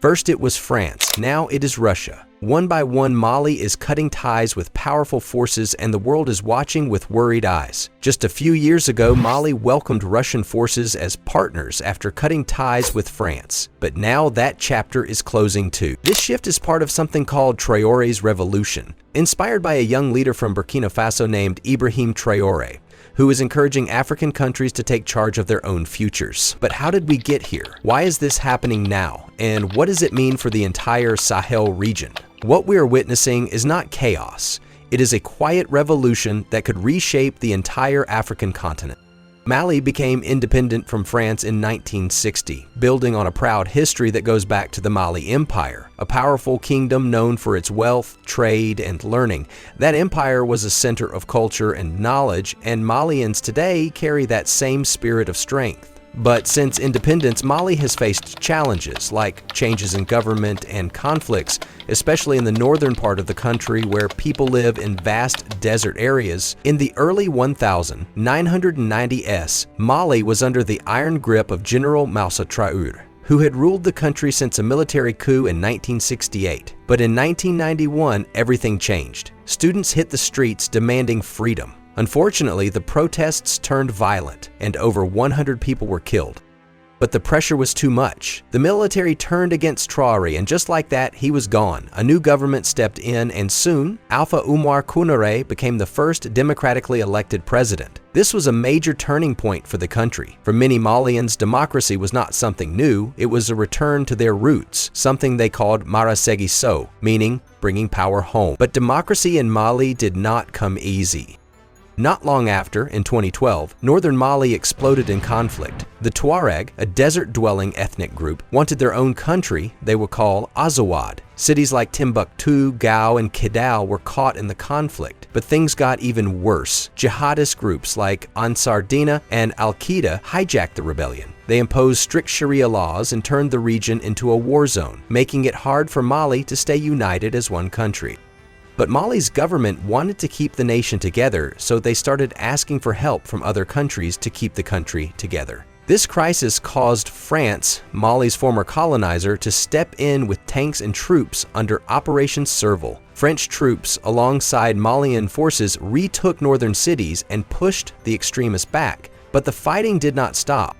First it was France, now it is Russia. One by one, Mali is cutting ties with powerful forces and the world is watching with worried eyes. Just a few years ago, Mali welcomed Russian forces as partners after cutting ties with France. But now that chapter is closing too. This shift is part of something called TRAORÉ'S revolution, inspired by a young leader from Burkina Faso named Ibrahim Traoré, who is encouraging African countries to take charge of their own futures. But how did we get here? Why is this happening now? And what does it mean for the entire Sahel region? What we are witnessing is not chaos. It is a quiet revolution that could reshape the entire African continent. Mali became independent from France in 1960, building on a proud history that goes back to the Mali Empire, a powerful kingdom known for its wealth, trade, and learning. That empire was a center of culture and knowledge, and Malians today carry that same spirit of strength. But since independence, Mali has faced challenges like changes in government and conflicts, especially in the northern part of the country where people live in vast desert areas. In the early 1990s, Mali was under the iron grip of General Wagner Traoré, who had ruled the country since a military coup in 1968. But in 1991, everything changed. Students hit the streets demanding freedom. Unfortunately, the protests turned violent and over 100 people were killed. But the pressure was too much. The military turned against Traoré, and just like that, he was gone. A new government stepped in, and soon, Alpha Oumar Konaré became the first democratically elected president. This was a major turning point for the country. For many Malians, democracy was not something new. It was a return to their roots, something they called Marasegi So, meaning bringing power home. But democracy in Mali did not come easy. Not long after, in 2012, northern Mali exploded in conflict. The Tuareg, a desert-dwelling ethnic group, wanted their own country they would call Azawad. Cities like Timbuktu, Gao, and Kidal were caught in the conflict, but things got even worse. Jihadist groups like Ansar Dina and Al-Qaeda hijacked the rebellion. They imposed strict Sharia laws and turned the region into a war zone, making it hard for Mali to stay united as one country. But Mali's government wanted to keep the nation together, so they started asking for help from other countries to keep the country together. This crisis caused France, Mali's former colonizer, to step in with tanks and troops under Operation Serval. French troops, alongside Malian forces, retook northern cities and pushed the extremists back. But the fighting did not stop.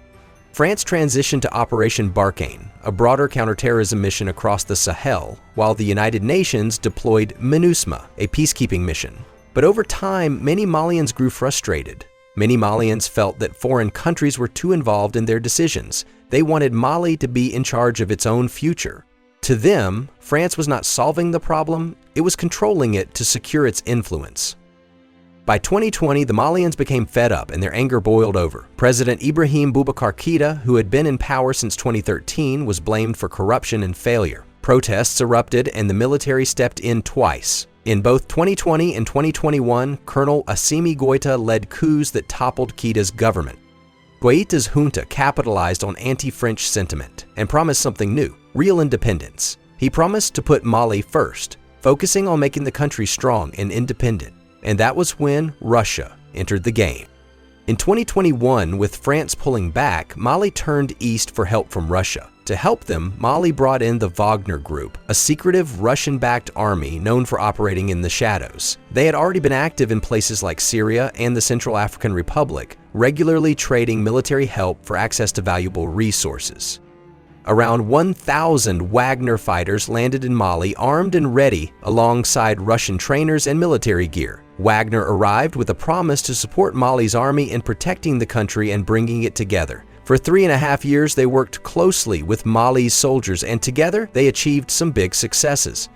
France transitioned to Operation Barkhane, a broader counterterrorism mission across the Sahel, while the United Nations deployed MINUSMA, a peacekeeping mission. But over time, many Malians grew frustrated. Many Malians felt that foreign countries were too involved in their decisions. They wanted Mali to be in charge of its own future. To them, France was not solving the problem, it was controlling it to secure its influence. By 2020, the Malians became fed up and their anger boiled over. President Ibrahim Boubacar Keïta, who had been in power since 2013, was blamed for corruption and failure. Protests erupted and the military stepped in twice. In both 2020 and 2021, Colonel Assimi Goïta led coups that toppled Keïta's government. Goïta's junta capitalized on anti-French sentiment and promised something new: real independence. He promised to put Mali first, focusing on making the country strong and independent. And that was when Russia entered the game. In 2021, with France pulling back, Mali turned east for help from Russia. To help them, Mali brought in the Wagner Group, a secretive Russian-backed army known for operating in the shadows. They had already been active in places like Syria and the Central African Republic, regularly trading military help for access to valuable resources. Around 1,000 Wagner fighters landed in Mali armed and ready alongside Russian trainers and military gear. Wagner arrived with a promise to support Mali's army in protecting the country and bringing it together. For 3.5 years, they worked closely with Mali's soldiers, and together they achieved some big successes.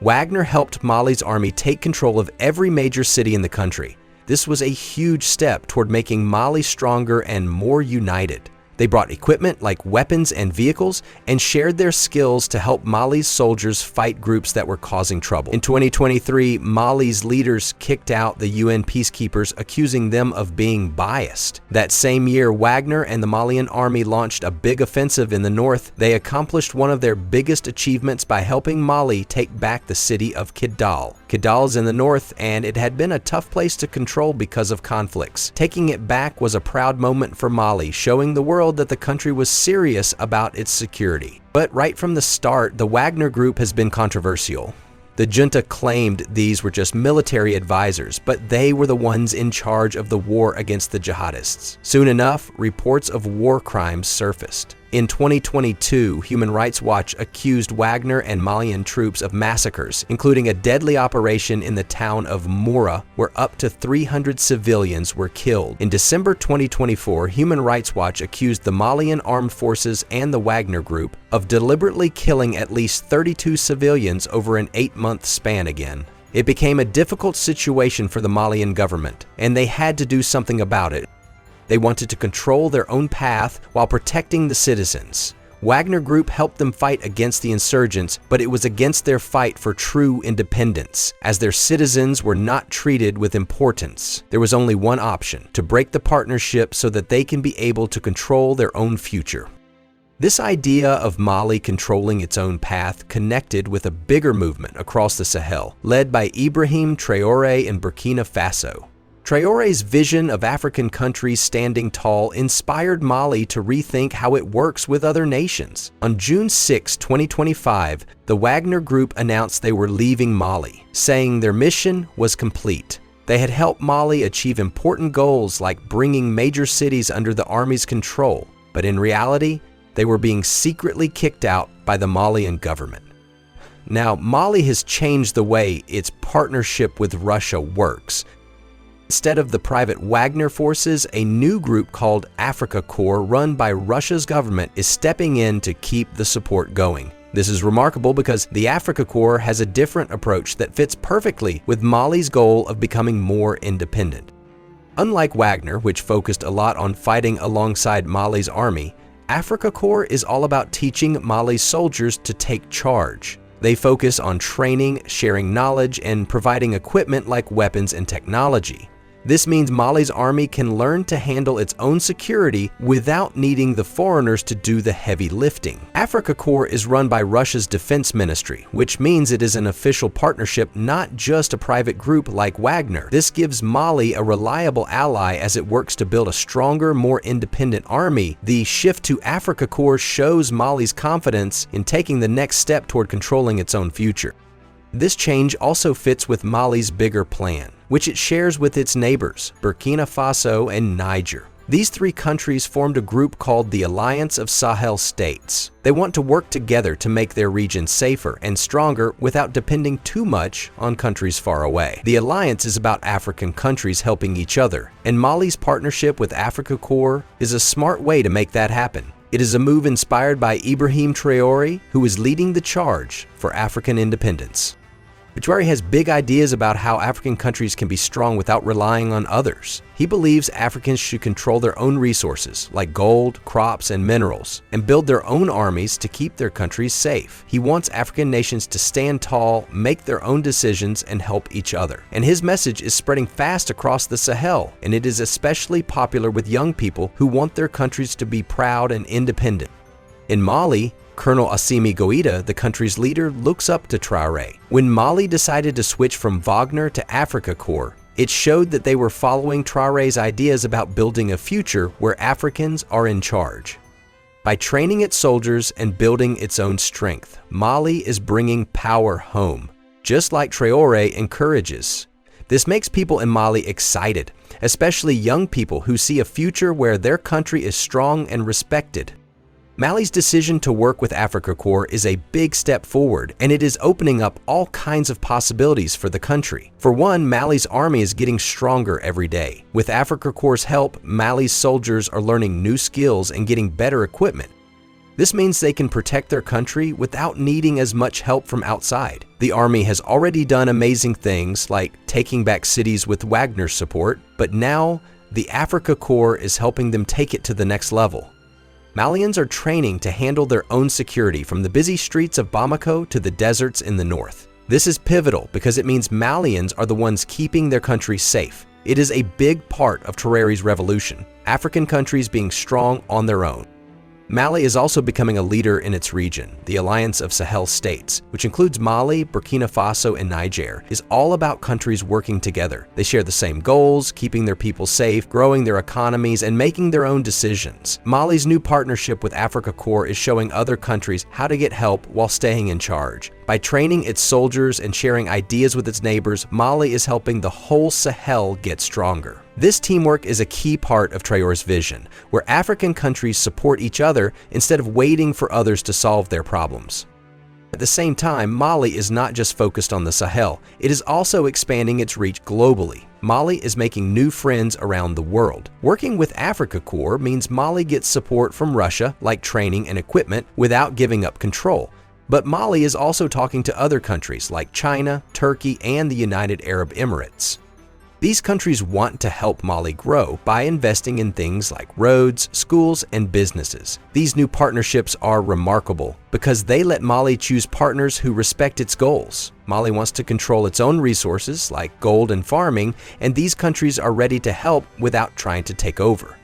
Wagner helped Mali's army take control of every major city in the country. This was a huge step toward making Mali stronger and more united. They brought equipment like weapons and vehicles and shared their skills to help Mali's soldiers fight groups that were causing trouble. In 2023, Mali's leaders kicked out the UN peacekeepers, accusing them of being biased. That same year, Wagner and the Malian army launched a big offensive in the north. They accomplished one of their biggest achievements by helping Mali take back the city of Kidal. Kidal's in the north, and it had been a tough place to control because of conflicts. Taking it back was a proud moment for Mali, showing the world that the country was serious about its security. But right from the start, the Wagner Group has been controversial. The junta claimed these were just military advisors, but they were the ones in charge of the war against the jihadists. Soon enough, reports of war crimes surfaced. In 2022, Human Rights Watch accused Wagner and Malian troops of massacres, including a deadly operation in the town of Moura, where up to 300 civilians were killed. In December 2024, Human Rights Watch accused the Malian Armed Forces and the Wagner Group of deliberately killing at least 32 civilians over an 8-month span again. It became a difficult situation for the Malian government, and they had to do something about it. They wanted to control their own path while protecting the citizens. Wagner Group helped them fight against the insurgents, but it was against their fight for true independence, as their citizens were not treated with importance. There was only one option: to break the partnership so that they can be able to control their own future. This idea of Mali controlling its own path connected with a bigger movement across the Sahel, led by Ibrahim Traoré in Burkina Faso. Traoré's vision of African countries standing tall inspired Mali to rethink how it works with other nations. On June 6, 2025, the Wagner Group announced they were leaving Mali, saying their mission was complete. They had helped Mali achieve important goals like bringing major cities under the army's control, but in reality, they were being secretly kicked out by the Malian government. Now, Mali has changed the way its partnership with Russia works. Instead of the private Wagner forces, a new group called Africa Corps, run by Russia's government, is stepping in to keep the support going. This is remarkable because the Africa Corps has a different approach that fits perfectly with Mali's goal of becoming more independent. Unlike Wagner, which focused a lot on fighting alongside Mali's army, Africa Corps is all about teaching Mali's soldiers to take charge. They focus on training, sharing knowledge, and providing equipment like weapons and technology. This means Mali's army can learn to handle its own security without needing the foreigners to do the heavy lifting. Africa Corps is run by Russia's defense ministry, which means it is an official partnership, not just a private group like Wagner. This gives Mali a reliable ally as it works to build a stronger, more independent army. The shift to Africa Corps shows Mali's confidence in taking the next step toward controlling its own future. This change also fits with Mali's bigger plan, which it shares with its neighbors, Burkina Faso and Niger. These three countries formed a group called the Alliance of Sahel States. They want to work together to make their region safer and stronger without depending too much on countries far away. The alliance is about African countries helping each other, and Mali's partnership with Africa Corps is a smart way to make that happen. It is a move inspired by Ibrahim Traoré, who is leading the charge for African independence. Traoré has big ideas about how African countries can be strong without relying on others. He believes Africans should control their own resources, like gold, crops, and minerals, and build their own armies to keep their countries safe. He wants African nations to stand tall, make their own decisions, and help each other. And his message is spreading fast across the Sahel, and it is especially popular with young people who want their countries to be proud and independent. In Mali, Colonel Assimi Goïta, the country's leader, looks up to Traoré. When Mali decided to switch from Wagner to Africa Corps, it showed that they were following Traoré's ideas about building a future where Africans are in charge. By training its soldiers and building its own strength, Mali is bringing power home, just like Traoré encourages. This makes people in Mali excited, especially young people who see a future where their country is strong and respected. Mali's decision to work with Africa Corps is a big step forward, and it is opening up all kinds of possibilities for the country. For one, Mali's army is getting stronger every day. With Africa Corps' help, Mali's soldiers are learning new skills and getting better equipment. This means they can protect their country without needing as much help from outside. The army has already done amazing things like taking back cities with Wagner's support, but now the Africa Corps is helping them take it to the next level. Malians are training to handle their own security from the busy streets of Bamako to the deserts in the north. This is pivotal because it means Malians are the ones keeping their country safe. It is a big part of Traoré's revolution, African countries being strong on their own. Mali is also becoming a leader in its region. The Alliance of Sahel States, which includes Mali, Burkina Faso, and Niger, is all about countries working together. They share the same goals, keeping their people safe, growing their economies, and making their own decisions. Mali's new partnership with Africa Corps is showing other countries how to get help while staying in charge. By training its soldiers and sharing ideas with its neighbors, Mali is helping the whole Sahel get stronger. This teamwork is a key part of Traoré's vision, where African countries support each other instead of waiting for others to solve their problems. At the same time, Mali is not just focused on the Sahel, it is also expanding its reach globally. Mali is making new friends around the world. Working with Africa Corps means Mali gets support from Russia, like training and equipment, without giving up control. But Mali is also talking to other countries like China, Turkey, and the United Arab Emirates. These countries want to help Mali grow by investing in things like roads, schools, and businesses. These new partnerships are remarkable because they let Mali choose partners who respect its goals. Mali wants to control its own resources like gold and farming, and these countries are ready to help without trying to take over.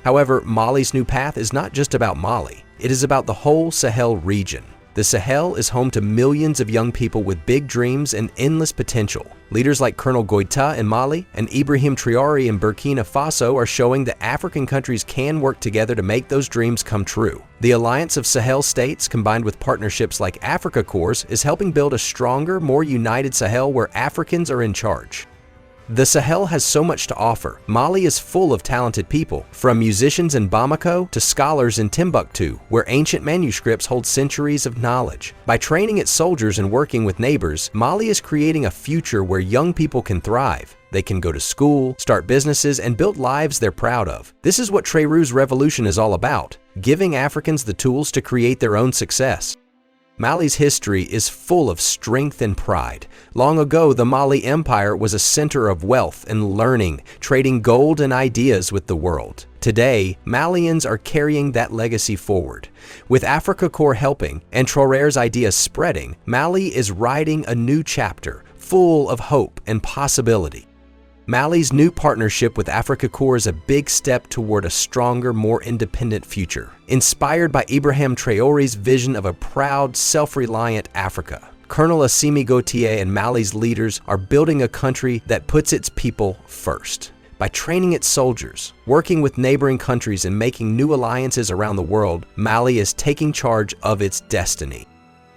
However, Mali's new path is not just about Mali. It is about the whole Sahel region. The Sahel is home to millions of young people with big dreams and endless potential. Leaders like Colonel Goïta in Mali and Ibrahim Traoré in Burkina Faso are showing that African countries can work together to make those dreams come true. The Alliance of Sahel States, combined with partnerships like Africa Corps, is helping build a stronger, more united Sahel where Africans are in charge. The Sahel has so much to offer. Mali is full of talented people, from musicians in Bamako to scholars in Timbuktu, where ancient manuscripts hold centuries of knowledge. By training its soldiers and working with neighbors, Mali is creating a future where young people can thrive. They can go to school, start businesses, and build lives they're proud of. This is what Traoré's revolution is all about, giving Africans the tools to create their own success. Mali's history is full of strength and pride. Long ago, the Mali Empire was a center of wealth and learning, trading gold and ideas with the world. Today, Malians are carrying that legacy forward. With Africa Corps helping and Traoré's ideas spreading, Mali is writing a new chapter, full of hope and possibility. Mali's new partnership with Africa Corps is a big step toward a stronger, more independent future, inspired by Ibrahim Traoré's vision of a proud, self-reliant Africa. Colonel Assimi Goïta and Mali's leaders are building a country that puts its people first. By training its soldiers, working with neighboring countries, and making new alliances around the world, Mali is taking charge of its destiny.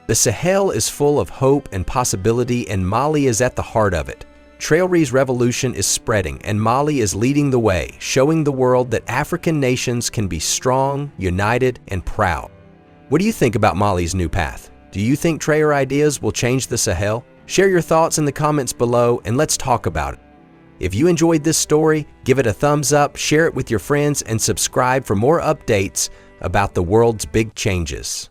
The Sahel is full of hope and possibility, and Mali is at the heart of it. Traoré's revolution is spreading, and Mali is leading the way, showing the world that African nations can be strong, united, and proud. What do you think about Mali's new path? Do you think Traoré ideas will change the Sahel? Share your thoughts in the comments below, and let's talk about it. If you enjoyed this story, give it a thumbs up, share it with your friends, and subscribe for more updates about the world's big changes.